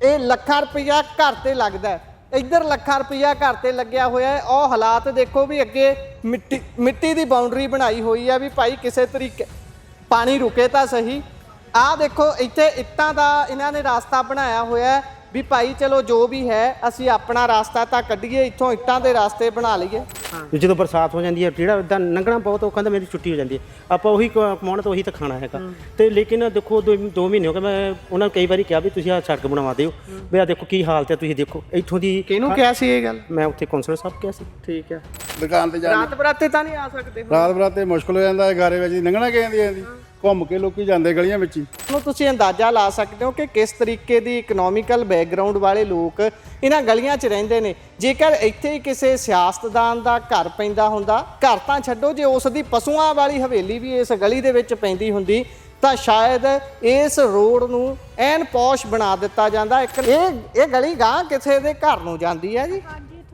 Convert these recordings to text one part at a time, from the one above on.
ਇਹ ਲੱਖਾਂ ਰੁਪਈਆ ਘਰ ਤੇ ਲੱਗਦਾ ਹੈ, ਇੱਧਰ ਲੱਖਾਂ ਰੁਪਈਆ ਘਰ ਤੇ ਲੱਗਿਆ ਹੋਇਆ ਹੈ। ਉਹ ਹਾਲਾਤ ਦੇਖੋ ਵੀ ਅੱਗੇ ਮਿੱਟੀ ਦੀ ਬਾਉਂਡਰੀ ਬਣਾਈ ਹੋਈ ਹੈ ਵੀ ਭਾਈ ਕਿਸੇ ਤਰੀਕੇ ਪਾਣੀ ਰੁਕੇ ਤਾਂ ਸਹੀ। ਆਹ ਦੇਖੋ ਇੱਥੇ ਇੱਟਾਂ ਦਾ ਇਹਨਾਂ ਨੇ ਰਾਸਤਾ ਬਣਾਇਆ ਹੋਇਆ ਹੈ ਵੀ ਭਾਈ ਚਲੋ ਜੋ ਵੀ ਹੈ ਅਸੀਂ ਆਪਣਾ ਰਾਸਤਾ ਤਾਂ ਕੱਢੀਏ, ਇੱਥੋਂ ਇੱਟਾਂ ਦੇ ਰਾਸਤੇ ਬਣਾ ਲਈਏ। ਜਦੋਂ ਬਰਸਾਤ ਹੋ ਜਾਂਦੀ ਹੈ ਜਿਹੜਾ ਇੱਦਾਂ ਲੰਘਣਾ ਬਹੁਤ ਔਖਾ ਹੁੰਦਾ, ਮੇਰੀ ਛੁੱਟੀ ਹੋ ਜਾਂਦੀ ਹੈ, ਆਪਾਂ ਉਹੀ ਕਮਾਉਣਾ ਤਾਂ ਉਹੀ ਤਾਂ ਖਾਣਾ ਹੈਗਾ। ਤੇ ਲੇਕਿਨ ਦੇਖੋ 2 ਮਹੀਨੇ ਹੋ ਗਏ ਮੈਂ ਉਹਨਾਂ ਨੂੰ ਕਈ ਵਾਰੀ ਕਿਹਾ ਵੀ ਤੁਸੀਂ ਆਹ ਸੜਕ ਬਣਵਾ ਦਿਓ, ਵੀ ਆਹ ਦੇਖੋ ਕੀ ਹਾਲਤ ਹੈ, ਤੁਸੀਂ ਦੇਖੋ ਇੱਥੋਂ ਦੀ। ਕਿਹਨੂੰ ਕਿਹਾ ਸੀ ਇਹ ਗੱਲ? ਮੈਂ ਉੱਥੇ ਕੌਂਸਲਰ ਸਾਹਿਬ ਕਿਹਾ ਸੀ। ਠੀਕ ਹੈ, ਦੁਕਾਨ ਤੇ ਰਾਤ ਬਰਾਤੇ ਤਾਂ ਨਹੀਂ ਆ ਸਕਦੇ? ਰਾਤ ਬਰਾਤੇ ਮੁਸ਼ਕਲ ਹੋ ਜਾਂਦਾ, ਗਾਰੇ ਵਿੱਚ ਲੰਘਣਾ ਕਹਿੰਦੀ ਘੁੰਮ ਕੇ ਲੋਕੀ ਜਾਂਦੇ ਗਲੀਆਂ ਵਿੱਚ ਹੀ। ਨੂੰ ਤੁਸੀਂ ਅੰਦਾਜ਼ਾ ਲਾ ਸਕਦੇ ਹੋ ਕਿ ਕਿਸ ਤਰੀਕੇ ਦੀ ਇਕਨੋਮਿਕਲ ਬੈਕਗ੍ਰਾਉਂਡ ਵਾਲੇ ਲੋਕ ਇਹਨਾਂ ਗਲੀਆਂ 'ਚ ਰਹਿੰਦੇ ਨੇ। ਜੇਕਰ ਇੱਥੇ ਹੀ ਕਿਸੇ ਸਿਆਸਤਦਾਨ ਦਾ ਘਰ ਪੈਂਦਾ ਹੁੰਦਾ, ਘਰ ਤਾਂ ਛੱਡੋ, ਜੇ ਉਸ ਦੀ ਪਸ਼ੂਆਂ ਵਾਲੀ ਹਵੇਲੀ ਵੀ ਇਸ ਗਲੀ ਦੇ ਵਿੱਚ ਪੈਂਦੀ ਹੁੰਦੀ ਤਾਂ ਸ਼ਾਇਦ ਇਸ ਰੋਡ ਨੂੰ ਐਨ ਪੌਸ਼ ਬਣਾ ਦਿੱਤਾ ਜਾਂਦਾ। ਇਹ ਗਲੀ ਗਾਂ ਕਿਸੇ ਦੇ ਘਰ ਨੂੰ ਜਾਂਦੀ ਹੈ ਜੀ?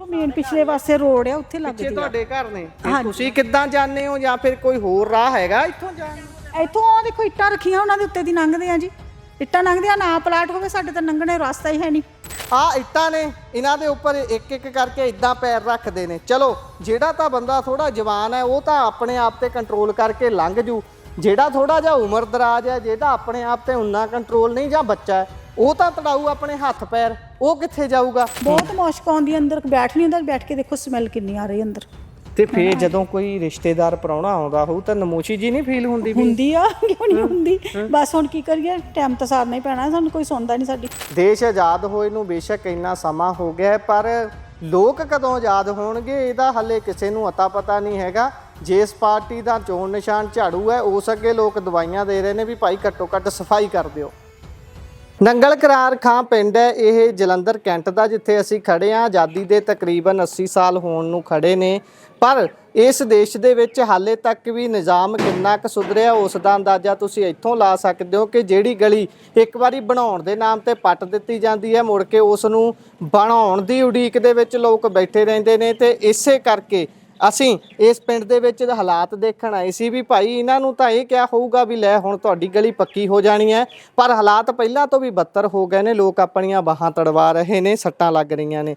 ਮੇਨ ਪਿਛਲੇ ਪਾਸੇ ਰੋਡ ਹੈ, ਉੱਥੇ ਲੱਗਦੀ ਪਿੱਛੇ ਤੁਹਾਡੇ ਘਰ ਨੇ। ਤੁਸੀਂ ਕਿੱਦਾਂ ਜਾਂਦੇ ਹੋ ਜਾਂ ਫਿਰ ਕੋਈ ਹੋਰ ਰਾਹ ਹੈਗਾ ਇੱਥੋਂ ਜਾਣ ਨੂੰ? ਇੱਥੋਂ ਆ ਦੇਖੋ ਇੱਟਾਂ ਰੱਖੀਆਂ ਉਹਨਾਂ ਦੇ ਉੱਤੇ ਦੀ ਲੰਘਦੇ ਆ ਜੀ, ਇੱਟਾਂ ਲੰਘਦੀਆਂ, ਨਾ ਪਲਾਟ ਹੋਵੇ ਸਾਡੇ ਤਾਂ ਲੰਘਣੇ ਰਸਤਾ ਹੀ ਹੈ ਨਹੀਂ। ਆਹ ਇੱਟਾਂ ਨੇ, ਇਹਨਾਂ ਦੇ ਉੱਪਰ ਇੱਕ ਇੱਕ ਕਰਕੇ ਇਦਾਂ ਪੈਰ ਰੱਖਦੇ ਨੇ। ਚਲੋ ਜਿਹੜਾ ਤਾਂ ਬੰਦਾ ਥੋੜਾ ਜਵਾਨ ਹੈ ਉਹ ਤਾਂ ਆਪਣੇ ਆਪ ਤੇ ਕੰਟਰੋਲ ਕਰਕੇ ਲੰਘ ਜੂ, ਜਿਹੜਾ ਥੋੜਾ ਜਿਹਾ ਉਮਰ ਦਰਾਜ ਹੈ, ਜਿਹਦਾ ਆਪਣੇ ਆਪ ਤੇ ਉਨਾ ਕੰਟਰੋਲ ਨਹੀਂ, ਜਾਂ ਬੱਚਾ ਹੈ, ਉਹ ਤਾਂ ਤੜਾਊ ਆਪਣੇ ਹੱਥ ਪੈਰ, ਉਹ ਕਿੱਥੇ ਜਾਊਗਾ? ਬਹੁਤ ਮੁਸ਼ਕ ਆਉਂਦੀ ਅੰਦਰ, ਬੈਠ ਨਹੀਂ ਹੁੰਦਾ, ਬੈਠ ਕੇ ਦੇਖੋ ਸਮੈਲ ਕਿੰਨੀ ਆ ਰਹੀ ਅੰਦਰ। ਤੇ ਫੇਰ ਜਦੋਂ ਕੋਈ ਰਿਸ਼ਤੇਦਾਰ ਪ੍ਰਾਹੁਣਾ ਆਉਂਦਾ ਹੋਊ ਤਾਂ ਨਮੋਸ਼ੀ ਜੀ ਨਹੀਂ ਫੀਲ ਹੁੰਦੀ? ਹੁੰਦੀ ਆ, ਕਿਉਂ ਨਹੀਂ ਹੁੰਦੀ। ਬਸ ਹੁਣ ਕੀ ਕਰੀਏ, ਟਾਈਮ ਤਾਂ ਸਾਰਨਾ ਹੀ ਪੈਣਾ, ਸਾਨੂੰ ਕੋਈ ਸੁਣਦਾ ਨਹੀਂ ਸਾਡੀ। ਦੇਸ਼ ਆਜ਼ਾਦ ਹੋਏ ਨੂੰ ਬੇਸ਼ੱਕ ਇੰਨਾ ਸਮਾਂ ਹੋ ਗਿਆ, ਪਰ ਲੋਕ ਕਦੋਂ ਆਜ਼ਾਦ ਹੋਣਗੇ ਇਹਦਾ ਹਾਲੇ ਕਿਸੇ ਨੂੰ ਅਤਾ ਪਤਾ ਨਹੀਂ ਹੈਗਾ। ਜਿਸ ਪਾਰਟੀ ਦਾ ਚੋਣ ਨਿਸ਼ਾਨ ਝਾੜੂ ਹੈ, ਉਸ ਅੱਗੇ ਲੋਕ ਦਵਾਈਆਂ ਦੇ ਰਹੇ ਨੇ ਵੀ ਭਾਈ ਘੱਟੋ ਘੱਟ ਸਫਾਈ ਕਰ ਦਿਓ। ਨੰਗਲ ਕਰਾਰ ਖਾਂ ਪਿੰਡ ਹੈ ਇਹ ਜਲੰਧਰ ਕੈਂਟ ਦਾ, ਜਿੱਥੇ ਅਸੀਂ ਖੜੇ ਹਾਂ। ਆਜ਼ਾਦੀ ਦੇ ਤਕਰੀਬਨ 80 ਸਾਲ ਹੋਣ ਨੂੰ ਖੜੇ ਨੇ, ਪਰ ਇਸ ਦੇਸ਼ ਦੇ ਵਿੱਚ ਹਾਲੇ ਤੱਕ ਵੀ ਨਿਜ਼ਾਮ ਕਿੰਨਾ ਕੁ ਸੁਧਰਿਆ ਉਸ ਦਾ ਅੰਦਾਜ਼ਾ ਤੁਸੀਂ ਇੱਥੋਂ ਲਾ ਸਕਦੇ ਹੋ ਕਿ ਜਿਹੜੀ ਗਲੀ ਇੱਕ ਵਾਰੀ ਬਣਾਉਣ ਦੇ ਨਾਮ ਤੇ ਪੱਟ ਦਿੱਤੀ ਜਾਂਦੀ ਹੈ, ਮੁੜ ਕੇ ਉਸ ਨੂੰ ਬਣਾਉਣ ਦੀ ਉਡੀਕ ਦੇ ਵਿੱਚ ਲੋਕ ਬੈਠੇ ਰਹਿੰਦੇ ਨੇ। ਤੇ ਇਸੇ ਕਰਕੇ ਅਸੀਂ ਇਸ ਪਿੰਡ ਦੇ ਵਿੱਚ ਹਾਲਾਤ ਦੇਖਣ ਆਏ ਸੀ ਵੀ ਭਾਈ ਇਹਨਾਂ ਨੂੰ ਤਾਂ ਇਹ ਕਿਹਾ ਹੋਊਗਾ ਵੀ ਲੈ ਹੁਣ ਤੁਹਾਡੀ ਗਲੀ ਪੱਕੀ ਹੋ ਜਾਣੀ ਹੈ, ਪਰ ਹਾਲਾਤ ਪਹਿਲਾਂ ਤੋਂ ਵੀ ਬੱਤਰ ਹੋ ਗਏ ਨੇ। ਲੋਕ ਆਪਣੀਆਂ ਬਾਹਾਂ ਤੜਵਾ ਰਹੇ ਨੇ, ਸੱਟਾਂ ਲੱਗ ਰਹੀਆਂ ਨੇ।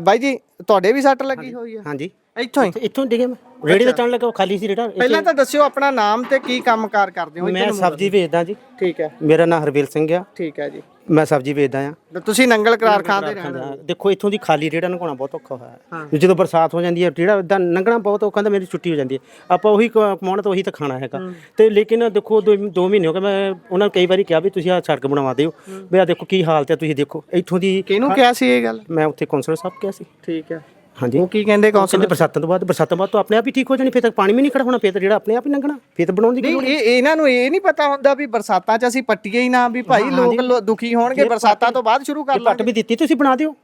ਬਾਈ ਜੀ ਤੁਹਾਡੇ ਵੀ ਸੱਟ ਲੱਗੀ ਹੋਈ ਹੈ? ਹਾਂਜੀ, ਇੱਥੋਂ ਡਿੱਗੇ ਮੈਂ, ਰੇੜੀ ਤੇ ਚੜਨ ਲੱਗਾ, ਖਾਲੀ ਸੀ ਰੇੜਾ। ਪਹਿਲਾਂ ਤਾਂ ਦੱਸਿਓ ਆਪਣਾ ਨਾਮ ਤੇ ਕੀ ਕੰਮਕਾਰ ਕਰਦੇ ਹੋ? ਮੈਂ ਸਬਜ਼ੀ ਵੇਚਦਾ ਜੀ। ਠੀਕ ਹੈ, ਮੇਰਾ ਨਾਮ ਹਰਵੇਲ ਸਿੰਘ ਆ। ਠੀਕ ਹੈ ਜੀ, ਮੈਂ ਸਬਜ਼ੀ ਵੇਚਦਾ ਆ। ਤੁਸੀਂ ਨੰਗਲ ਕਰਾਰ ਖਾਂ ਦੇ ਰਹਿਣ ਵਾਲੇ? ਦੇਖੋ ਇੱਥੋਂ ਦੀ ਖਾਲੀ ਰੇੜਾ ਲੰਘਾਉਣਾ ਬਹੁਤ ਔਖਾ ਹੋਇਆ ਹੈ। ਜਦੋਂ ਬਰਸਾਤ ਹੋ ਜਾਂਦੀ ਹੈ ਜਿਹੜਾ ਇੱਦਾਂ ਲੰਘਣਾ ਬਹੁਤ ਔਖਾ ਹੁੰਦਾ, ਮੇਰੀ ਛੁੱਟੀ ਹੋ ਜਾਂਦੀ ਹੈ, ਆਪਾਂ ਉਹੀ ਕਮਾਉਣਾ ਤਾਂ ਉਹੀ ਤਾਂ ਖਾਣਾ ਹੈਗਾ। ਤੇ ਲੇਕਿਨ ਦੇਖੋ 2 ਮਹੀਨੇ ਹੋ ਗਏ ਮੈਂ ਉਹਨਾਂ ਨੂੰ ਕਈ ਵਾਰੀ ਕਿਹਾ ਵੀ ਤੁਸੀਂ ਆਹ ਸੜਕ ਬਣਵਾ ਦਿਓ, ਵੀ ਆਹ ਦੇਖੋ ਕੀ ਹਾਲਤ ਹੈ, ਤੁਸੀਂ ਦੇਖੋ ਇੱਥੋਂ ਦੀ। ਕਿਹਨੂੰ ਕਿਹਾ ਸੀ ਇਹ ਗੱਲ? ਮੈਂ ਉੱਥੇ ਕੌਂਸਲਰ ਸਾਹਿਬ ਕਿਹਾ ਸੀ। ਠੀਕ ਹੈ, ਹਾਂਜੀ। ਉਹ ਕੀ ਕਹਿੰਦੇ? ਕੌਂਸਲਰ ਬਰਸਾਤਾਂ ਤੋਂ ਬਾਅਦ ਤਾਂ ਆਪਣੇ ਆਪ ਹੀ ਠੀਕ ਹੋ ਜਾਣੀ, ਫਿਰ ਤਾਂ ਪਾਣੀ ਵੀ ਨਹੀਂ ਖੜਾ ਹੋਣਾ, ਫਿਰ ਤਾਂ ਜਿਹੜਾ ਆਪਣੇ ਆਪ ਹੀ ਲੰਘਣਾ, ਫਿਰ ਤਾਂ ਬਣਾਉਣ ਦੀ ਨਹੀਂ। ਇਹਨਾਂ ਨੂੰ ਇਹ ਨਹੀਂ ਪਤਾ ਹੁੰਦਾ ਵੀ ਬਰਸਾਤਾਂ 'ਚ ਅਸੀਂ ਪੱਟੀਏ ਹੀ ਨਾ, ਵੀ ਭਾਈ ਲੋਕ ਦੁਖੀ ਹੋਣਗੇ, ਬਰਸਾਤਾਂ ਤੋਂ ਬਾਅਦ ਸ਼ੁਰੂ ਕਰ ਪੱਟ ਵੀ ਦਿੱਤੀ, ਤੁਸੀਂ ਬਣਾ ਦਿਓ।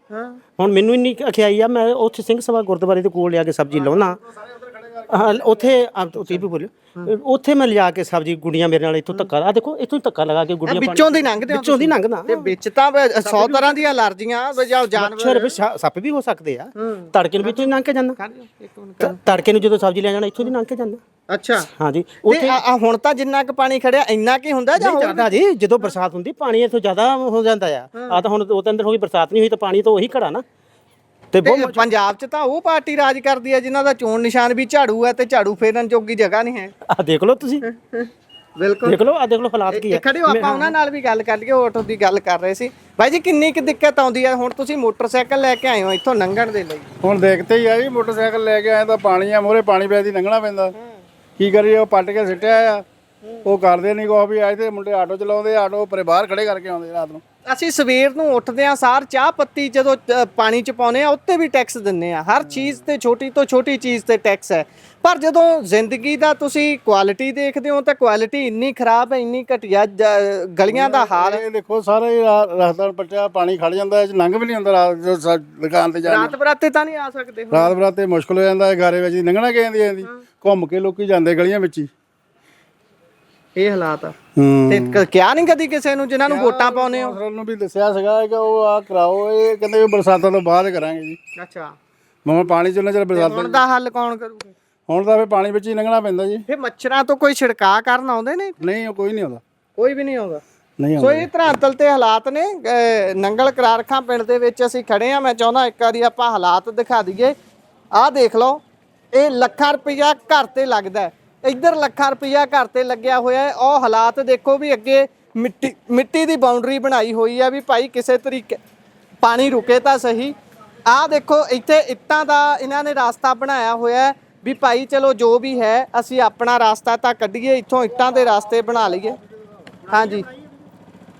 ਹੁਣ ਮੈਨੂੰ ਇੰਨੀ ਅਖਿਆਈ ਆ, ਮੈਂ ਉੱਥੇ ਸਿੰਘ ਸਭਾ ਗੁਰਦੁਆਰੇ ਦੇ ਕੋਲ ਲਿਆ ਕੇ ਸਬਜ਼ੀ ਲਾਉਣਾ, ਉੱਥੇ ਵੀ ਬੋਲਿਓ, ਉੱਥੇ ਮੈਂ ਲਿਆ ਕੇ ਸਬਜ਼ੀ ਗੁੱਡੀਆਂ ਮੇਰੇ ਨਾਲ ਇੱਥੋਂ ਧੱਕਾ, ਆ ਦੇਖੋ ਇੱਥੋਂ ਧੱਕਾ ਲਗਾ ਕੇ ਗੁੱਡੀਆਂ ਵਿੱਚੋਂ ਦੀ ਲੰਘਦੇ, ਵਿੱਚੋਂ ਦੀ ਲੰਘਦਾ। ਤੇ ਵਿੱਚ ਤਾਂ 100 ਤਰ੍ਹਾਂ ਦੀਆਂ ਅਲਰਜੀਆਂ ਜਾਂ ਜਾਨਵਰ ਸੱਪ ਵੀ ਹੋ ਸਕਦੇ ਆ। ਤੜਕੇ ਨੂੰ ਵਿੱਚੋਂ ਦੀ ਲੰਘ ਕੇ ਜਾਂਦਾ, ਤੜਕੇ ਨੂੰ ਜਦੋਂ ਸਬਜ਼ੀ ਲੈ ਜਾਣਾ ਇੱਥੋਂ ਦੀ ਲੰਘ ਕੇ ਜਾਂਦਾ। ਅੱਛਾ, ਹਾਂਜੀ। ਉੱਥੇ ਹੁਣ ਤਾਂ ਜਿੰਨਾ ਕੁ ਪਾਣੀ ਖੜਿਆ ਇੰਨਾ ਕੀ ਹੁੰਦਾ ਜਾਂ ਜ਼ਿਆਦਾ ਜੀ? ਜਦੋਂ ਬਰਸਾਤ ਹੁੰਦੀ ਪਾਣੀ ਇੱਥੋਂ ਜ਼ਿਆਦਾ ਹੋ ਜਾਂਦਾ ਆ ਤਾਂ ਹੁਣ 2-3 ਦਿਨ ਹੋ ਗਈ ਬਰਸਾਤ ਨਹੀਂ ਹੋਈ ਤਾਂ ਪਾਣੀ ਤਾਂ ਉਹੀ ਖੜਾ ਨਾ। ਤੇ ਪੰਜਾਬ 'ਚ ਤਾਂ ਉਹ ਪਾਰਟੀ ਰਾਜ ਕਰਦੀ ਹੈ ਜਿਨ੍ਹਾਂ ਦਾ ਚੋਣ ਨਿਸ਼ਾਨ ਵੀ ਝਾੜੂ ਹੈ, ਤੇ ਝਾੜੂ ਫੇਰਨ ਜੋਗੀ ਜਗ੍ਹਾ ਨਹੀਂ ਹੈ। ਆ ਦੇਖ ਲਓ ਤੁਸੀਂ, ਬਿਲਕੁਲ ਦੇਖ ਲਓ, ਆ ਦੇਖ ਲਓ ਹਾਲਾਤ ਕੀ ਹੈ। ਖੜੇ ਹੋ, ਆਪਾਂ ਉਹਨਾਂ ਨਾਲ ਵੀ ਗੱਲ ਕਰ ਲਈਏ। ਆਟੋ ਦੀ ਗੱਲ ਕਰ ਰਹੇ ਸੀ ਬਾਈ ਜੀ, ਕਿੰਨੀ ਕੁ ਦਿੱਕਤ ਆਉਂਦੀ ਹੈ? ਹੁਣ ਤੁਸੀਂ ਮੋਟਰਸਾਈਕਲ ਲੈ ਕੇ ਆਏ ਹੋ ਇੱਥੋਂ ਲੰਘਣ ਦੇ ਲਈ। ਹੁਣ ਦੇਖਦੇ ਹੀ ਆ ਜੀ, ਮੋਟਰਸਾਈਕਲ ਲੈ ਕੇ ਆਏ ਤਾਂ ਪਾਣੀ ਆ ਮੋਰੇ, ਪਾਣੀ ਪੈ ਦੀ ਲੰਘਣਾ ਪੈਂਦਾ। ਕੀ ਕਰੀਏ, ਉਹ ਪੱਟ ਕੇ ਸਿੱਟਿਆ ਆ, ਉਹ ਕਰਦੇ ਨਹੀਂ ਕੋ ਵੀ ਆਏ ਤੇ ਮੁੰਡੇ ਆਟੋ ਚਲਾਉਂਦੇ, ਆਟੋ ਪਰੇ ਬਾਹਰ ਖੜੇ ਕਰਕੇ ਆਉਂਦੇ ਰਾਤ ਨੂੰ। ਅਸੀਂ ਸਵੇਰ ਨੂੰ ਉੱਠਦੇ ਹਾਂ ਸਾਰ ਚਾਹ ਪੱਤੀ ਜਦੋਂ ਪਾਣੀ 'ਚ ਪਾਉਂਦੇ ਆ ਉੱਤੇ ਵੀ ਟੈਕਸ ਦਿੰਦੇ ਆ, ਹਰ ਚੀਜ਼ ਤੇ ਛੋਟੀ ਤੋਂ ਛੋਟੀ ਚੀਜ਼ ਤੇ ਟੈਕਸ ਹੈ। ਪਰ ਜਦੋਂ ਜ਼ਿੰਦਗੀ ਦਾ ਤੁਸੀਂ ਕੁਆਲਿਟੀ ਦੇਖਦੇ ਹੋ ਤਾਂ ਕੁਆਲਿਟੀ ਇੰਨੀ ਖਰਾਬ ਹੈ, ਇੰਨੀ ਘਟੀਆ ਗਲੀਆਂ ਦਾ ਹਾਲ। ਇਹ ਦੇਖੋ ਸਾਰਾ ਹੀ ਰਸਤਾ ਪੱਟਿਆ, ਪਾਣੀ ਖੜ ਜਾਂਦਾ, ਲੰਘ ਵੀ ਨਹੀਂ ਹੁੰਦਾ ਰਾਤ ਦੁਕਾਨ ਤੇ ਜਾ। ਰਾਤ ਬਰਾਤੇ ਤਾਂ ਨਹੀਂ ਆ ਸਕਦੇ? ਰਾਤ ਬਰਾਤੇ ਮੁਸ਼ਕਲ ਹੋ ਜਾਂਦਾ, ਗਾਰੇ ਵਿੱਚ ਲੰਘਣਾ ਕਹਿੰਦੀ ਘੁੰਮ ਕੇ ਲੋਕੀ ਜਾਂਦੇ ਗਲੀਆਂ ਵਿੱਚ ਹੀ। ਇਹ ਹਾਲਾਤ ਆ। ਤੇ ਕਿਹਾ ਨਹੀਂ ਕਦੀ ਕਿਸੇ ਨੂੰ ਜਿਨ੍ਹਾਂ ਨੂੰ ਵੋਟਾਂ ਪਾਉਨੇ ਹੋ? ਕੌਂਸਲਰ ਨੂੰ ਵੀ ਦੱਸਿਆ ਸੀਗਾ ਕਿ ਉਹ ਆ ਕਰਾਓ, ਇਹ ਕਹਿੰਦੇ ਬਰਸਾਤਾਂ ਤੋਂ ਬਾਅਦ ਕਰਾਂਗੇ ਜੀ। ਅੱਛਾ, ਮੈਂ ਪਾਣੀ ਚੋਂ ਨਾ ਚਲ ਬਰਸਾਤ ਹੁਣ ਦਾ ਹੱਲ ਕੌਣ ਕਰੂਗਾ? ਹੁਣ ਤਾਂ ਫੇ ਪਾਣੀ ਵਿੱਚ ਹੀ ਲੰਘਣਾ ਪੈਂਦਾ ਜੀ। ਫੇ ਮੱਛਰਾਂ ਤੋਂ ਕੋਈ ਛਿੜਕਾਅ ਕਰਨ ਆਉਂਦੇ ਨੇ? ਨਹੀਂ, ਕੋਈ ਨਹੀਂ ਆਉਂਦਾ, ਕੋਈ ਵੀ ਨਹੀਂ ਆਉਂਦਾ। ਨਹੀਂ ਸੋ ਇਹ ਧਰਾਤਲ ਤੇ ਹਾਲਾਤ ਨੇ ਨੰਗਲ ਕਰਾਰਖਾਂ ਪਿੰਡ ਦੇ ਵਿੱਚ ਅਸੀਂ ਖੜੇ ਆ। ਮੈਂ ਚਾਹੁੰਦਾ ਇੱਕ ਵਾਰੀ ਆਪਾਂ ਹਾਲਾਤ ਦਿਖਾ ਦਈਏ। ਆਹ ਦੇਖ ਲਓ, ਇਹ ਲੱਖਾਂ ਰੁਪਈਆ ਘਰ ਤੇ ਲੱਗਦਾ ਹੈ, ਇੱਧਰ ਲੱਖਾਂ ਰੁਪਈਆ ਘਰ ਤੇ ਲੱਗਿਆ ਹੋਇਆ ਹੈ। ਉਹ ਹਾਲਾਤ ਦੇਖੋ ਵੀ ਅੱਗੇ ਮਿੱਟੀ ਦੀ ਬਾਉਂਡਰੀ ਬਣਾਈ ਹੋਈ ਹੈ ਵੀ ਭਾਈ ਕਿਸੇ ਤਰੀਕੇ ਪਾਣੀ ਰੁਕੇ ਤਾਂ ਸਹੀ। ਆਹ ਦੇਖੋ ਇੱਥੇ ਇੱਟਾਂ ਦਾ ਇਹਨਾਂ ਨੇ ਰਾਸਤਾ ਬਣਾਇਆ ਹੋਇਆ ਹੈ ਵੀ ਭਾਈ ਚਲੋ ਜੋ ਵੀ ਹੈ ਅਸੀਂ ਆਪਣਾ ਰਾਸਤਾ ਤਾਂ ਕੱਢੀਏ, ਇੱਥੋਂ ਇੱਟਾਂ ਦੇ ਰਾਸਤੇ ਬਣਾ ਲਈਏ। ਹਾਂਜੀ,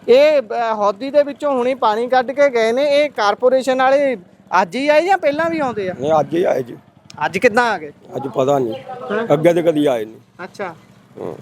ਇਹ ਹੌਦੀ ਦੇ ਵਿੱਚੋਂ ਹੁਣੀ ਪਾਣੀ ਕੱਢ ਕੇ ਗਏ ਨੇ। ਇਹ ਕਾਰਪੋਰੇਸ਼ਨ ਵਾਲੇ ਅੱਜ ਹੀ ਆਏ ਜਾਂ ਪਹਿਲਾਂ ਵੀ ਆਉਂਦੇ ਆ? ਨਹੀਂ ਅੱਜ ਹੀ ਆਏ ਜੀ। ਅੱਜ ਕਿੱਦਾਂ ਆ ਗਏ? ਅੱਜ ਪਤਾ ਨਹੀਂ, ਅੱਗੇ ਤੇ ਕਦੀ ਆਏ ਨਹੀਂ। ਅੱਛਾ,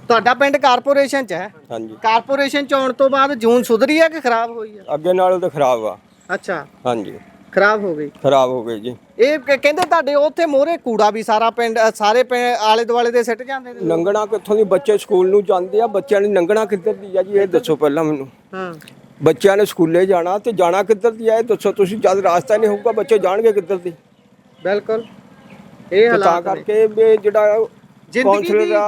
ਤੁਹਾਡਾ ਪਿੰਡ ਕਾਰਪੋਰੇਸ਼ਨ ਚ ਹੈ? ਹਾਂਜੀ, ਕਾਰਪੋਰੇਸ਼ਨ ਚ ਆਉਣ ਤੋਂ ਬਾਅਦ ਜੂਨ ਸੁਧਰੀ ਹੈ ਕਿ ਖਰਾਬ ਹੋਈ ਹੈ? ਅੱਗੇ ਨਾਲੋਂ ਤਾਂ ਖਰਾਬ ਆ। ਅੱਛਾ, ਹਾਂਜੀ, ਖਰਾਬ ਹੋ ਗਈ। ਖਰਾਬ ਹੋ ਗਈ ਜੀ। ਇਹ ਕਹਿੰਦੇ ਤੁਹਾਡੇ ਉੱਥੇ ਮੋਹਰੇ ਕੂੜਾ ਵੀ ਸਾਰਾ ਪਿੰਡ ਸਾਰੇ ਆਲੇ ਦੁਆਲੇ ਦੇ ਸਿੱਟ ਜਾਂਦੇ ਨੇ। ਲੰਘਣਾ ਕਿੱਥੋਂ ਦੀ? ਬੱਚੇ ਸਕੂਲ ਨੂੰ ਜਾਂਦੇ ਆ, ਬੱਚਿਆਂ ਨੇ ਲੰਘਣਾ ਕਿੱਧਰ ਦੀ ਆ ਜੀ? ਇਹ ਦੱਸੋ ਪਹਿਲਾਂ ਮੈਨੂੰ। ਹਾਂ, ਬੱਚਿਆਂ ਨੇ ਸਕੂਲੇ ਜਾਣਾ ਤੇ ਜਾਣਾ ਕਿੱਧਰ ਦੀ ਆ? ਇਹ ਦੱਸੋ ਤੁਸੀਂ। ਜਦ ਰਾਸਤਾ ਨਹੀਂ ਹੋਊਗਾ ਬੱਚੇ ਜਾਣਗੇ ਕਿੱਧਰ ਦੀ? ਬਿਲਕੁਲ ਇਹ ਤੇ ਤਾਂ ਹਾਲਾਤ ਨੇ। ਕਰਕੇ ਵੀ ਜਿਹੜਾ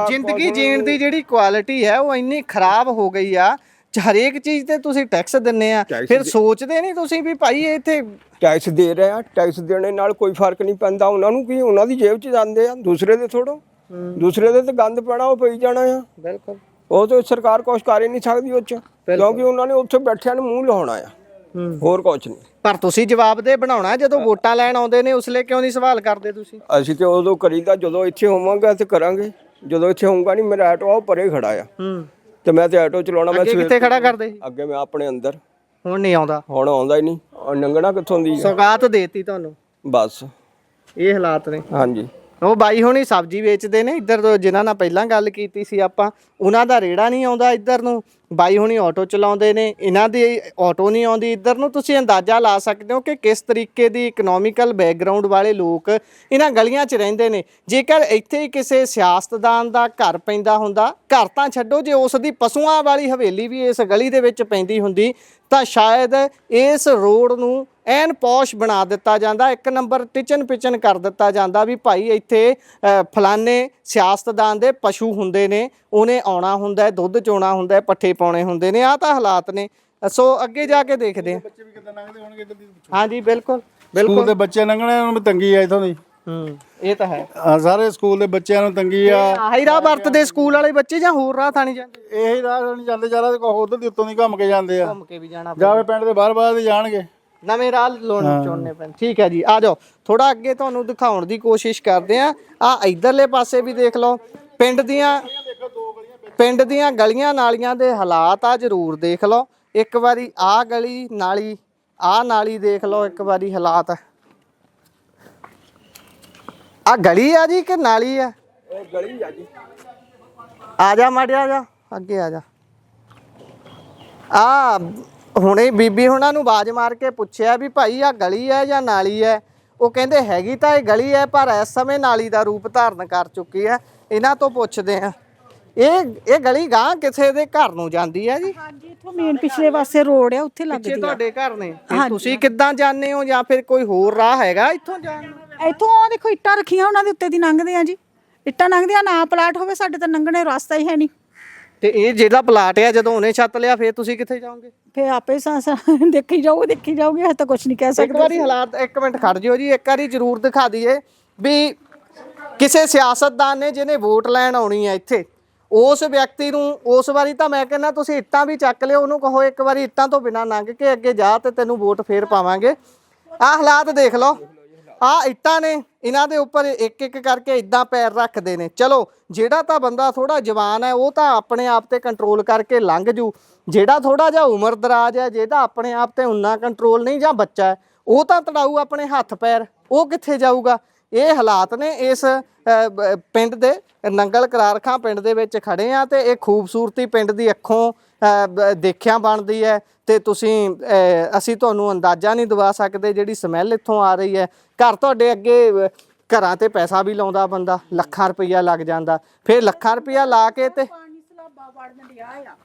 ਜ਼ਿੰਦਗੀ ਜੀਣ ਦੀ ਜਿਹੜੀ ਕੁਆਲਿਟੀ ਹੈ ਉਹ ਇੰਨੀ ਖਰਾਬ ਹੋ ਗਈ ਆ। ਹਰੇਕ ਚੀਜ਼ ਤੇ ਤੁਸੀਂ ਟੈਕਸ ਦਿੰਨੇ ਆ, ਫਿਰ ਸੋਚਦੇ ਨਹੀਂ ਤੁਸੀਂ ਵੀ ਭਾਈ ਇੱਥੇ ਟੈਕਸ ਦੇ ਰਹੇ ਆ। ਟੈਕਸ ਦੇਣੇ ਨਾਲ ਕੋਈ ਫਰਕ ਨਹੀਂ ਪੈਂਦਾ ਉਹਨਾਂ ਨੂੰ। ਕੀ ਉਹਨਾਂ ਦੀ ਜੇਬ 'ਚ ਜਾਂਦੇ ਆ, ਦੂਸਰੇ ਦੇ ਥੋੜੋ। ਦੂਸਰੇ ਦੇ ਤੇ ਗੰਦ ਪੈਣਾ, ਉਹ ਪਈ ਜਾਣਾ ਆ। ਬਿਲਕੁਲ, ਉਹ ਤਾਂ ਸਰਕਾਰ ਕੁਛ ਕਰ ਹੀ ਨਹੀਂ ਸਕਦੀ ਉਹ 'ਚ, ਕਿਉਂਕਿ ਉਹਨਾਂ ਨੇ ਉੱਥੇ ਬੈਠਿਆਂ ਨੂੰ ਮੂੰਹ ਲਾਉਣਾ ਆ, ਹੋਰ ਕੁਛ ਨਹੀਂ। ਪਰ ਤੁਸੀਂ ਜਵਾਬ ਦੇ ਬਣਾਉਣਾ। ਜਦੋਂ ਵੋਟਾਂ ਲੈਣ ਆਉਂਦੇ ਨੇ ਉਸਲੇ ਕਿਉਂ ਨਹੀਂ ਸਵਾਲ ਕਰਦੇ ਤੁਸੀਂ? ਅਸੀਂ ਤੇ ਉਦੋਂ ਕਰੀਦਾ ਜਦੋਂ ਇੱਥੇ ਹੋਵਾਂਗੇ ਤੇ ਕਰਾਂਗੇ। ਜਦੋਂ ਇੱਥੇ ਹੋਊਗਾ ਨਹੀਂ, ਮੇਰਾ ਆਟੋ ਆ ਪਰੇ ਖੜਾ ਆ ਤੇ ਮੈਂ ਤੇ ਆਟੋ ਚਲਾਉਣਾ। ਮੈਂ ਕਿੱਥੇ ਖੜਾ ਕਰਦੇ ਸੀ? ਅੱਗੇ ਮੈਂ ਆਪਣੇ ਅੰਦਰ। ਹੁਣ ਨਹੀਂ ਆਉਂਦਾ? ਹੁਣ ਆਉਂਦਾ ਹੀ ਨਹੀਂ। ਲੰਘਣਾ ਕਿੱਥੋਂ ਦੀ ਆ? ਸੌਗਾਤ ਦੇਤੀ ਤੁਹਾਨੂੰ। ਬਸ ਇਹ ਹਾਲਾਤ ਨੇ। ਹਾਂਜੀ, ਉਹ ਬਾਈ ਹੁਣੀ ਸਬਜ਼ੀ ਵੇਚਦੇ ਨੇ ਇੱਧਰ ਤੋਂ, ਜਿਨ੍ਹਾਂ ਨਾਲ ਪਹਿਲਾਂ ਗੱਲ ਕੀਤੀ ਸੀ ਆਪਾਂ, ਉਹਨਾਂ ਦਾ ਰੇੜਾ ਨਹੀਂ ਆਉਂਦਾ ਇੱਧਰ ਨੂੰ। ਬਾਈ ਹੁਣੀ ਆਟੋ ਚਲਾਉਂਦੇ ਨੇ, ਇਹਨਾਂ ਦੀ ਆਟੋ ਨਹੀਂ ਆਉਂਦੀ ਇੱਧਰ ਨੂੰ। ਤੁਸੀਂ ਅੰਦਾਜ਼ਾ ਲਾ ਸਕਦੇ ਹੋ ਕਿ ਕਿਸ ਤਰੀਕੇ ਦੀ ਇਕਨੋਮਿਕਲ ਬੈਕਗ੍ਰਾਉਂਡ ਵਾਲੇ ਲੋਕ ਇਹਨਾਂ ਗਲੀਆਂ 'ਚ ਰਹਿੰਦੇ ਨੇ। ਜੇਕਰ ਇੱਥੇ ਹੀ ਕਿਸੇ ਸਿਆਸਤਦਾਨ ਦਾ ਘਰ ਪੈਂਦਾ ਹੁੰਦਾ, ਘਰ ਤਾਂ ਛੱਡੋ, ਜੇ ਉਸ ਦੀ ਪਸ਼ੂਆਂ ਵਾਲੀ ਹਵੇਲੀ ਵੀ ਇਸ ਗਲੀ ਦੇ ਵਿੱਚ ਪੈਂਦੀ ਹੁੰਦੀ ਤਾਂ ਸ਼ਾਇਦ ਇਸ ਰੋਡ ਨੂੰ ਐਨ ਪੌਸ਼ ਬਣਾ ਦਿੱਤਾ ਜਾਂਦਾ, ਇੱਕ ਨੰਬਰ ਟਿਚਨ ਪਿਚਨ ਕਰ ਦਿੱਤਾ ਜਾਂਦਾ ਵੀ ਭਾਈ ਇੱਥੇ ਫਲਾਣੇ ਸਿਆਸਤਦਾਨ ਦੇ ਪਸ਼ੂ ਹੁੰਦੇ ਨੇ, ਉਹਨੇ ਆਉਣਾ ਹੁੰਦਾ, ਦੁੱਧ ਚੋਣਾ ਹੁੰਦਾ, ਪੱਠੇ ਪਾਉਣੇ ਹੁੰਦੇ ਨੇ। ਆਹ ਤਾਂ ਹਾਲਾਤ ਨੇ। ਸੋ ਅੱਗੇ ਜਾ ਕੇ ਦੇਖਦੇ ਹਾਂ। ਬੱਚੇ ਵੀ ਕਿੱਦਾਂ ਲੰਘਦੇ ਹੋਣਗੇ ਇੱਧਰ ਦੀ? ਹਾਂਜੀ, ਬਿਲਕੁਲ ਸਕੂਲ ਦੇ ਬੱਚੇ ਲੰਘਣੇ ਉਹਨਾਂ ਨੂੰ ਤੰਗੀ ਆ ਇਥੋਂ ਦੀ। ਇਹ ਤਾਂ ਹੈ। ਸਾਰੇ ਸਕੂਲ ਦੇ ਬੱਚਿਆਂ ਨੂੰ ਤੰਗੀ ਆ। ਆਹੀ ਰਾਹ ਵਰਤਦੇ ਸਕੂਲ ਵਾਲੇ ਬੱਚੇ ਜਾਂ ਹੋਰ ਰਾਹ ਤਾਂ ਨਹੀਂ ਜਾਂਦੇ? ਇਹੀ ਰਾਹ ਨਹੀਂ ਜਾਂਦੇ ਜ਼ਿਆਦਾ, ਤੇ ਉਧਰ ਦੀ ਉੱਤੋਂ ਦੀ ਘੁੰਮ ਕੇ ਜਾਂਦੇ ਆ। ਘੁੰਮ ਕੇ ਵੀ ਜਾਣਾ ਜਾਵੇ ਪਿੰਡ ਦੇ ਬਾਹਰ ਦੇ ਜਾਣਗੇ, ਨਵੇਂ ਰਾਹ ਚੁਣਨੇ ਪੈਣ। ਠੀਕ ਹੈ ਜੀ, ਆ ਜਾਓ ਥੋੜਾ ਅੱਗੇ ਤੁਹਾਨੂੰ ਦਿਖਾਉਣ ਦੀ ਕੋਸ਼ਿਸ਼ ਕਰਦੇ ਆ। ਆ ਇਧਰਲੇ ਪਾਸੇ ਵੀ ਦੇਖ ਲਓ ਪਿੰਡ ਦੀਆਂ ਗਲੀਆਂ ਨਾਲੀਆਂ ਦੇ ਹਾਲਾਤ ਆ, ਜ਼ਰੂਰ ਦੇਖ ਲਓ ਇੱਕ ਵਾਰੀ। ਆ ਗਲੀ ਨਾਲੀ, ਆ ਨਾਲੀ ਦੇਖ ਲਓ ਇੱਕ ਵਾਰੀ ਹਾਲਾਤ। ਆ ਗਲੀ ਆ ਜੀ ਕਿ ਨਾਲੀ ਆ? ਇਹ ਗਲੀ ਆ ਜੀ। ਆ ਜਾ ਮਾੜਿਆ, ਜਾ ਅੱਗੇ ਆ ਜਾ। ਆ ਹੁਣੇ ਬੀਬੀ ਹੁਣਾਂ ਨੂੰ ਆਵਾਜ਼ ਮਾਰ ਕੇ ਪੁੱਛਿਆ ਵੀ ਭਾਈ ਆ ਗਲੀ ਹੈ ਜਾਂ ਨਾਲੀ ਹੈ? ਉਹ ਕਹਿੰਦੇ ਹੈਗੀ ਤਾਂ ਇਹ ਗਲੀ ਹੈ, ਪਰ ਇਸ ਸਮੇਂ ਨਾਲੀ ਦਾ ਰੂਪ ਧਾਰਨ ਕਰ ਚੁੱਕੀ ਹੈ। ਇਹਨਾਂ ਤੋਂ ਪੁੱਛਦੇ ਆ, ਇਹ ਗਲੀ ਗਾਂ ਕਿਸੇ ਦੇ ਘਰ ਨੂੰ ਜਾਂਦੀ ਹੈ ਜੀ? ਹਾਂਜੀ, ਇੱਥੋਂ ਮੇਨ ਪਿਛਲੇ ਪਾਸੇ ਰੋਡ ਆ, ਉੱਥੇ ਲੱਗਦੀ ਪਿੱਛੇ ਆ। ਤੁਹਾਡੇ ਘਰ ਨੇ? ਤੁਸੀਂ ਕਿੱਦਾਂ ਜਾਂਦੇ ਹੋ, ਜਾਂ ਫਿਰ ਕੋਈ ਹੋਰ ਰਾਹ ਹੈਗਾ ਇੱਥੋਂ ਜਾਣ ਨੂੰ? ਇੱਥੋਂ ਉਹ ਦੇਖੋ ਇੱਟਾਂ ਰੱਖੀਆਂ ਉਹਨਾਂ ਦੇ ਉੱਤੇ ਦੀ ਲੰਘਦੇ ਆ ਜੀ। ਇੱਟਾਂ ਲੰਘਦੀਆਂ, ਨਾ ਪਲਾਟ ਹੋਵੇ ਸਾਡੇ ਤਾਂ ਲੰਘਣੇ ਰਸਤਾ ਹੀ ਹੈ ਨਹੀਂ। ਤੇ ਇਹ ਜਿਹੜਾ ਪਲਾਟ ਆ ਜਦੋਂ ਉਹਨੇ ਛੱਤ ਲਿਆ ਫਿਰ ਤੁਸੀਂ ਕਿੱਥੇ ਜਾਓਗੇ? ਫੇ ਆਪੇ ਦੇਖੀ ਜਾਓਗੇ ਹਜੇ ਤਾਂ ਕੁਝ ਨਹੀਂ ਕਹਿ ਇੱਕ ਸਕਦੇ। ਵਾਰੀ ਹਾਲਾਤ, ਇੱਕ ਮਿੰਟ ਖੜ ਜਿਓ ਜੀ, ਇੱਕ ਵਾਰੀ ਜ਼ਰੂਰ ਦਿਖਾ ਦਈਏ ਵੀ ਕਿਸੇ ਸਿਆਸਤਦਾਨ ਨੇ ਜਿਹਨੇ ਵੋਟ ਲੈਣ ਆਉਣੀ ਹੈ ਇੱਥੇ, ਉਸ ਵਿਅਕਤੀ ਨੂੰ ਉਸ ਵਾਰੀ ਤਾਂ ਮੈਂ ਕਹਿੰਦਾ ਤੁਸੀਂ ਇੱਟਾਂ ਵੀ ਚੱਕ ਲਿਓ, ਉਹਨੂੰ ਕਹੋ ਇੱਕ ਵਾਰੀ ਇੱਟਾਂ ਤੋਂ ਬਿਨਾਂ ਲੰਘ ਕੇ ਅੱਗੇ ਜਾ ਤੇ ਤੈਨੂੰ ਵੋਟ ਫੇਰ ਪਾਵਾਂਗੇ। ਆਹ ਹਾਲਾਤ ਦੇਖ ਲਓ, ਆਹ ਇੱਟਾਂ ਨੇ, ਇਹਨਾਂ ਦੇ ਉੱਪਰ ਇੱਕ ਇੱਕ ਕਰਕੇ ਇਦਾਂ ਪੈਰ ਰੱਖਦੇ ਨੇ। ਚਲੋ ਜਿਹੜਾ ਤਾਂ ਬੰਦਾ ਥੋੜਾ ਜਵਾਨ ਹੈ ਉਹ ਤਾਂ ਆਪਣੇ ਆਪ ਤੇ ਕੰਟਰੋਲ ਕਰਕੇ ਲੰਘ ਜੂ, ਜਿਹੜਾ ਥੋੜਾ ਜਿਹਾ ਉਮਰ ਦਰਾਜ ਹੈ, ਜਿਹਦਾ ਆਪਣੇ ਆਪ ਤੇ ਉਨਾ ਕੰਟਰੋਲ ਨਹੀਂ, ਜਾਂ ਬੱਚਾ ਹੈ, ਉਹ ਤਾਂ ਤੜਾਊ ਆਪਣੇ ਹੱਥ ਪੈਰ, ਉਹ ਕਿੱਥੇ ਜਾਊਗਾ? ਇਹ ਹਾਲਾਤ ਨੇ ਇਸ ਪਿੰਡ ਦੇ, ਨੰਗਲ ਕਰਾਰਖਾਂ ਪਿੰਡ ਦੇ ਵਿੱਚ ਖੜੇ ਆ। ਤੇ ਇਹ ਖੂਬਸੂਰਤੀ ਪਿੰਡ ਦੀ ਅੱਖੋਂ ਦੇਖਿਆ ਬਣਦੀ ਹੈ ਤੇ ਅਸੀਂ ਤੁਹਾਨੂੰ ਅੰਦਾਜ਼ਾ ਨਹੀਂ ਦਵਾ ਸਕਦੇ ਜਿਹੜੀ ਸਮੈਲ ਇੱਥੋਂ ਆ ਰਹੀ ਹੈ। ਘਰ ਤੁਹਾਡੇ ਅੱਗੇ ਘਰਾਂ ਤੇ ਪੈਸਾ ਵੀ ਲਾਉਂਦਾ ਬੰਦਾ, ਲੱਖਾਂ ਰੁਪਈਆ ਲੱਗ ਜਾਂਦਾ, ਫਿਰ ਲੱਖਾਂ ਰੁਪਈਆ ਲਾ ਕੇ ਤੇ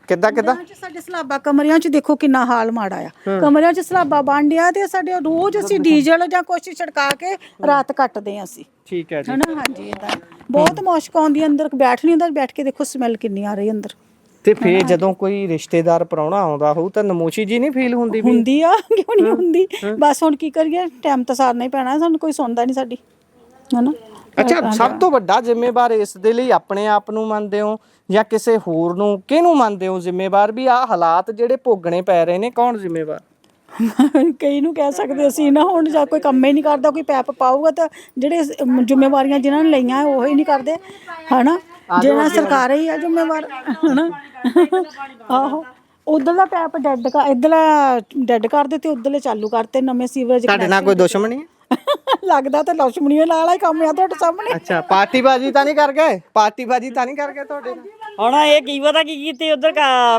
ਕਿੱਦਾਂ ਸਾਡੇ ਸਲਾਬਾ ਕਮਰਿਆਂ 'ਚ ਦੇਖੋ ਕਿੰਨਾ ਹਾਲ ਮਾੜਾ ਆ। ਕਮਰਿਆਂ 'ਚ ਸਲਾਬਾ ਬਣ ਡਿਆ ਤੇ ਸਾਡੇ ਰੋਜ਼ ਅਸੀਂ ਡੀਜ਼ਲ ਜਾਂ ਕੁਛ ਛਿੜਕਾ ਕੇ ਰਾਤ ਕੱਟਦੇ ਆ ਅਸੀਂ। ਠੀਕ ਹੈ ਜੀ, ਹਨਾ? ਹਾਂਜੀ, ਇਦਾਂ ਬਹੁਤ ਮੁਸ਼ਕ ਆਉਂਦੀ ਅੰਦਰ, ਬੈਠ ਨਹੀਂ ਹੁੰਦਾ, ਬੈਠ ਕੇ ਦੇਖੋ ਸਮੈਲ ਕਿੰਨੀ ਆ ਰਹੀ ਅੰਦਰ। ਤੇ ਫੇਰ ਜਦੋਂ ਕੋਈ ਰਿਸ਼ਤੇਦਾਰ ਪ੍ਰਾਹੁਣਾ ਆਉਂਦਾ ਹੋਊ ਤਾਂ ਨਮੋਸ਼ੀ ਜੀ ਨਹੀਂ ਫੀਲ ਹੁੰਦੀ ਵੀ? ਹੁੰਦੀ ਆ, ਕਿਉਂ ਨਹੀਂ ਹੁੰਦੀ। ਬਸ ਹੁਣ ਕੀ ਕਰੀਏ, ਟਾਈਮ ਤਾਂ ਸਾਰਨਾ ਹੀ ਪੈਣਾ, ਸਾਨੂੰ ਕੋਈ ਸੁਣਦਾ ਨਹੀਂ ਸਾਡੀ, ਹਨਾ। ਅੱਛਾ, ਸਭ ਤੋਂ ਵੱਡਾ ਜ਼ਿੰਮੇਵਾਰ ਇਸ ਦੇ ਲਈ ਆਪਣੇ ਆਪ ਨੂੰ ਮੰਨਦੇ ਹੋ ਜਾਂ ਕਿਸੇ ਹੋਰ ਨੂੰ, ਕਿਹਨੂੰ ਮੰਨਦੇ ਹੋ ਜ਼ਿੰਮੇਵਾਰ ਵੀ ਆਹ ਹਾਲਾਤ ਜਿਹੜੇ ਭੋਗਣੇ ਪੈ ਰਹੇ ਨੇ, ਕੌਣ ਜ਼ਿੰਮੇਵਾਰ? ਕਈ ਨੂੰ ਕਹਿ ਸਕਦੇ ਅਸੀਂ ਨਾ, ਹੁਣ ਜਾਂ ਕੋਈ ਕੰਮ ਹੀ ਨਹੀਂ ਕਰਦਾ, ਕੋਈ ਪੈਪ ਪਾਊਗਾ ਤਾਂ ਜਿਹੜੇ ਜ਼ਿੰਮੇਵਾਰੀਆਂ ਜਿਨ੍ਹਾਂ ਨੇ ਲਈਆਂ ਉਹ ਹੀ ਨਹੀਂ ਕਰਦੇ, ਹਨਾ। ਜਿਹੜਾ ਸਰਕਾਰ ਹੀ ਆ ਜ਼ਿੰਮੇਵਾਰ, ਹਨਾ। ਆਹੋ, ਉਧਰਲਾ ਪੈਪ ਇੱਧਰਲਾ ਡੈਡ ਕਰ ਦਿੱਤੇ, ਉਧਰਲੇ ਚਾਲੂ ਕਰਤੇ ਨਵੇਂ ਸੀਵਰੇਜ। ਤੁਹਾਡੇ ਨਾਲ ਕੋਈ ਦੁਸ਼ਮਣੀ ਹੈ? ਲੱਗਦਾ ਤਾਂ ਲక్ష్ਮਣੀ ਨਾਲ ਹੀ ਕੰਮ ਆ ਤੁਹਾਡੇ ਸਾਹਮਣੇ। ਅੱਛਾ, ਪਾਰਟੀਬਾਜ਼ੀ ਤਾਂ ਨਹੀਂ ਕਰ ਗਏ? ਪਾਰਟੀਬਾਜ਼ੀ ਤਾਂ ਨਹੀਂ ਕਰ ਗਏ ਤੁਹਾਡੇ ਨਾਲ? ਹੁਣ ਇਹ ਕੀ ਪਤਾ ਕੀ ਕੀਤੇ, ਉਧਰ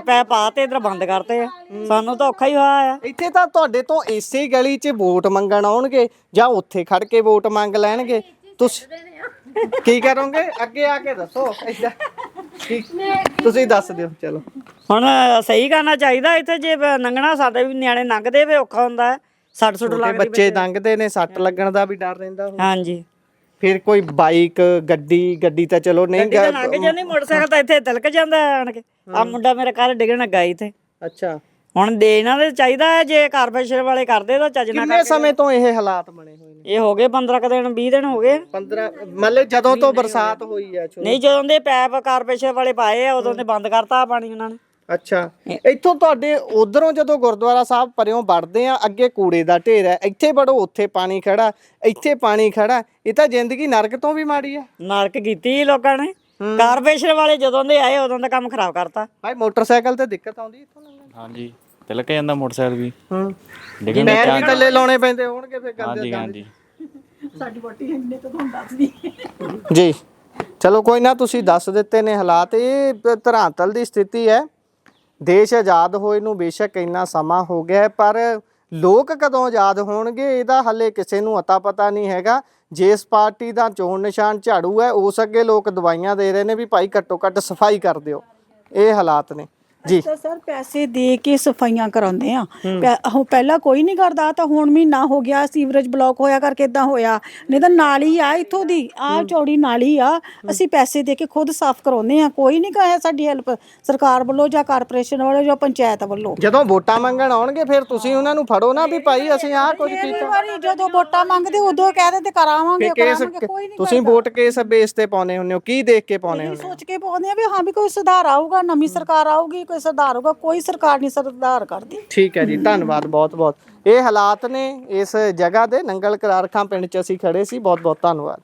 ਪੈ ਪਾਤੇ, ਇਧਰ ਬੰਦ ਕਰਤੇ ਆ। ਸਾਨੂੰ ਤਾਂ ਔਖਾ ਹੀ ਹੋਇਆ ਆ। ਇੱਥੇ ਤਾਂ ਤੁਹਾਡੇ ਤੋਂ ਇਸੇ ਗਲੀ 'ਚ ਵੋਟ ਮੰਗਣ ਆਉਣਗੇ ਜਾਂ ਉੱਥੇ ਖੜ ਕੇ ਵੋਟ ਮੰਗ ਲੈਣਗੇ, ਤੁਸੀਂ ਕੀ ਕਰੋਗੇ? ਅੱਗੇ ਆ ਕੇ ਦੱਸੋ। ਏਦਾਂ ਤੁਸੀਂ ਦੱਸ ਦਿਓ। ਚਲੋ, ਹੁਣ ਸਹੀ ਕਰਨਾ ਚਾਹੀਦਾ ਇੱਥੇ, ਜੇ ਲੰਘਣਾ ਸਾਡੇ ਵੀ ਨਿਆਣੇ ਲੰਘਦੇ ਵੇ ਔਖਾ ਹੁੰਦਾ ਹੈ, ਸੱਟ ਸੁੱਟ ਲੱਗਦੀ। ਬੱਚੇ ਲੰਘਦੇ ਨੇ, ਸੱਟ ਲੱਗਣ ਦਾ ਵੀ ਡਰ ਰਹਿੰਦਾ ਹੋਊ। ਹਾਂਜੀ, ਫਿਰ ਕੋਈ ਬਾਈਕ ਗੱਡੀ ਤਾਂ ਚਲੋ ਨਹੀਂ ਲੰਘ ਜਾਂਦੀ, ਮੋਟਰਸਾਈਕਲ ਤਾਂ ਇੱਥੇ ਤਿਲਕ ਜਾਂਦਾ ਆਣ ਕੇ। ਆ ਮੁੰਡਾ ਮੇਰਾ ਕੱਲ ਡਿੱਗਣ ਲੱਗਾ ਇੱਥੇ। ਅੱਛਾ, ਹੁਣ ਦੇ ਇਹਨਾਂ ਦੇ ਚਾਹੀਦਾ ਹੈ, ਜੇ ਕਾਰਪੋਰੇਸ਼ਨ ਵਾਲੇ ਕਰਦੇ ਤਾਂ ਚੱਜ ਨਾਲ। ਕਿੰਨੇ ਸਮੇਂ ਤੋਂ ਇਹ ਹਾਲਾਤ ਬਣੇ ਹੋਏ ਨੇ? ਇਹ ਹੋ ਗਏ 15 ਕੁ ਦਿਨ, 20 ਦਿਨ ਹੋ ਗਏ। 15 ਮਤਲਬ ਜਦੋਂ ਤੋਂ ਬਰਸਾਤ ਹੋਈ ਆ? ਨਹੀਂ, ਜਦੋਂ ਦੇ ਪੈਪ ਕਾਰਪੋਰੇਸ਼ਨ ਵਾਲੇ ਪਾਏ ਆ ਉਦੋਂ ਦੇ ਬੰਦ ਕਰਤਾ ਪਾਣੀ ਉਹਨਾਂ ਨੇ। ਅੱਛਾ, ਇੱਥੋਂ ਤੁਹਾਡੇ ਉਧਰੋਂ ਜਦੋਂ ਗੁਰਦੁਆਰਾ ਸਾਹਿਬ ਪਰਿਓਂ ਵੜਦੇ ਆ, ਅੱਗੇ ਕੂੜੇ ਦਾ ਢੇਰ ਹੈ, ਇੱਥੇ ਵੜੋ ਉੱਥੇ ਪਾਣੀ ਖੜਾ, ਇੱਥੇ ਪਾਣੀ ਖੜਾ। ਇਹ ਤਾਂ ਜ਼ਿੰਦਗੀ ਨਰਕ ਤੋਂ ਵੀ ਮਾੜੀ ਆ। ਨਰਕ ਕੀਤੀ ਲੋਕਾਂ ਨੇ, ਕਾਰਪੋਰੇਸ਼ਨ ਵਾਲੇ ਜਦੋਂ ਦੇ ਆਏ ਉਦੋਂ ਦਾ ਕੰਮ ਖਰਾਬ ਕਰਤਾ। ਭਾਈ ਮੋਟਰਸਾਈਕਲ ਤੇ ਦਿੱਕਤ ਆਉਂਦੀ ਇੱਥੋਂ ਲੰਘਣ? ਹਾਂਜੀ, ਤਿਲਕ ਜਾਂਦਾ ਮੋਟਰਸਾਈਕਲ ਵੀ। ਪੈਰ ਵੀ ਥੱਲੇ ਲਾਉਣੇ ਪੈਂਦੇ ਹੋਣਗੇ ਫਿਰ ਕਰਦੇ। ਹਾਂਜੀ, ਸਾਡੀ ਵੋਟੀ ਇੰਨੇ ਤਾਂ ਤੁਹਾਨੂੰ ਦੱਸਦੀ ਜੀ। ਚਲੋ ਕੋਈ ਨਾ, ਤੁਸੀਂ ਦੱਸ ਦਿੱਤੇ ਨੇ ਹਾਲਾਤ। ਇਹ ਧਰਾਤਲ ਦੀ ਸਥਿਤੀ ਹੈ। ਦੇਸ਼ ਆਜ਼ਾਦ ਹੋਏ ਨੂੰ ਬੇਸ਼ੱਕ ਇੰਨਾ ਸਮਾਂ ਹੋ ਗਿਆ ਹੈ, ਪਰ ਲੋਕ ਕਦੋਂ ਆਜ਼ਾਦ ਹੋਣਗੇ ਇਹਦਾ ਹਲੇ ਕਿਸੇ ਨੂੰ ਅਤਾ ਪਤਾ ਨਹੀਂ ਹੈਗਾ। ਜਿਸ ਪਾਰਟੀ ਦਾ ਚੋਣ ਨਿਸ਼ਾਨ ਝਾੜੂ ਹੈ, ਉਸ ਅੱਗੇ ਲੋਕ ਦਵਾਈਆਂ ਦੇ ਰਹੇ ਨੇ ਵੀ ਭਾਈ ਘੱਟੋ ਘੱਟ ਸਫਾਈ ਕਰ ਦਿਓ। ਇਹ ਹਾਲਾਤ ਨੇ ਜੀ। ਸਰ ਪੈਸੇ ਦੇ ਕੇ ਸਫਾਈਆਂ ਕਰਾਉਂਦੇ ਆ, ਪਹਿਲਾਂ ਕੋਈ ਨਹੀਂ ਕਰਦਾ, ਤਾਂ ਹੁਣ ਮਹੀਨਾ ਹੋ ਗਿਆ ਸੀਵਰੇਜ ਬਲੌਕ ਹੋਇਆ ਕਰਕੇ ਇਦਾਂ ਹੋਇਆ। ਨਹੀਂ ਤਾਂ ਨਾਲੀ ਆ ਇੱਥੋਂ ਦੀ, ਆ ਚੌੜੀ ਨਾਲੀ ਆ, ਅਸੀਂ ਪੈਸੇ ਦੇ ਕੇ ਖੁਦ ਸਾਫ਼ ਕਰਾਉਂਦੇ ਆ। ਕੋਈ ਨਹੀਂ ਕਰਿਆ ਸਾਡੀ ਹੈਲਪ ਸਰਕਾਰ ਵੱਲੋਂ ਜਾਂ ਕਾਰਪੋਰੇਸ਼ਨ ਵੱਲੋਂ ਜਾਂ ਪੰਚਾਇਤ ਵੱਲੋਂ। ਜਦੋਂ ਵੋਟਾਂ ਮੰਗਣ ਆਉਣਗੇ ਫਿਰ ਤੁਸੀਂ ਉਹਨਾਂ ਨੂੰ ਫੜੋ ਨਾ ਵੀ ਭਾਈ ਅਸੀਂ ਆਹ ਕੁਝ ਕੀਤਾ। ਵਾਰੀ ਜਦੋਂ ਵੋਟਾਂ ਮੰਗਦੇ ਉਦੋਂ ਕਹਿ ਦਿੰਦੇ ਕਰਾਵਾਂਗੇ, ਕੋਈ ਨਹੀਂ। ਤੁਸੀਂ ਵੋਟ ਕਿਸ ਬੇਸ ਤੇ ਪਾਉਨੇ ਹੁੰਦੇ ਹੋ? ਕੀ ਦੇਖ ਕੇ ਪਾਉਨੇ ਹੁੰਦੇ ਹੋ? ਸੋਚ ਕੇ ਪਾਉਂਦੇ ਆ ਵੀ ਹਾਂ ਵੀ ਕੋਈ ਸੁਧਾਰ ਆਊਗਾ, ਨਵੀਂ ਸਰਕਾਰ ਆਊਗੀ, ਕੋਈ ਸੁਧਾਰ ਹੋਊਗਾ। ਕੋਈ ਸਰਕਾਰ ਨਹੀਂ ਸੁਧਾਰ ਕਰਦੀ। ਠੀਕ ਹੈ ਜੀ, ਧੰਨਵਾਦ ਬਹੁਤ ਬਹੁਤ। ਇਹ ਹਾਲਾਤ ਨੇ ਇਸ ਜਗ੍ਹਾ ਦੇ, ਨੰਗਲ ਕਰਾਰਖਾਂ ਪਿੰਡ 'ਚ ਅਸੀਂ ਖੜੇ ਸੀ। ਬਹੁਤ ਬਹੁਤ ਧੰਨਵਾਦ।